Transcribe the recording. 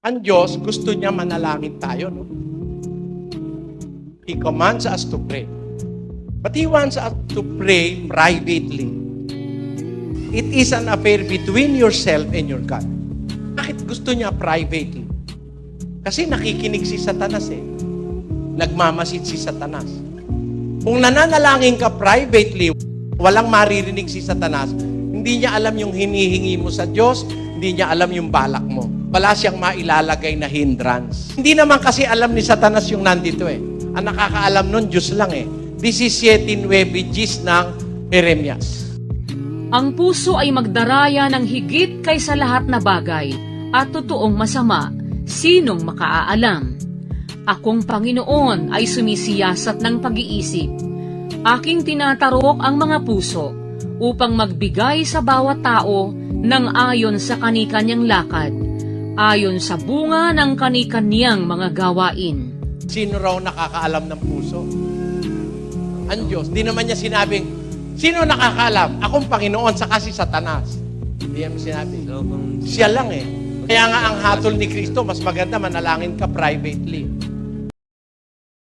Ang Diyos, gusto niya manalangin tayo, no? He commands us to pray. But He wants us to pray privately. It is an affair between yourself and your God. Bakit gusto niya privately? Kasi nakikinig si Satanas eh. Nagmamasid si Satanas. Kung nananalangin ka privately, walang maririnig si Satanas, hindi niya alam yung hinihingi mo sa Diyos, hindi niya alam yung balak mo. Wala siyang mailalagay na hindrance. Hindi naman kasi alam ni Satanas yung nandito eh. Ang nakakaalam nun, Diyos lang eh. 17:9 ng Jeremias. Ang puso ay magdaraya ng higit kaysa lahat na bagay at totoong masama. Sinong makaaalam? Akong Panginoon ay sumisiyasat ng pag-iisip. Aking tinatarok ang mga puso upang magbigay sa bawat tao ng ayon sa kanikanyang lakad, ayon sa bunga ng kanikanyang mga gawain. Sino raw nakakaalam ng puso? Ang Diyos. Di naman niya sinabing, sino nakakaalam? Akong Panginoon, saka si Satanas. Hindi naman sinabi. Siya lang eh. Kaya nga ang hatol ni Kristo, mas maganda manalangin ka privately.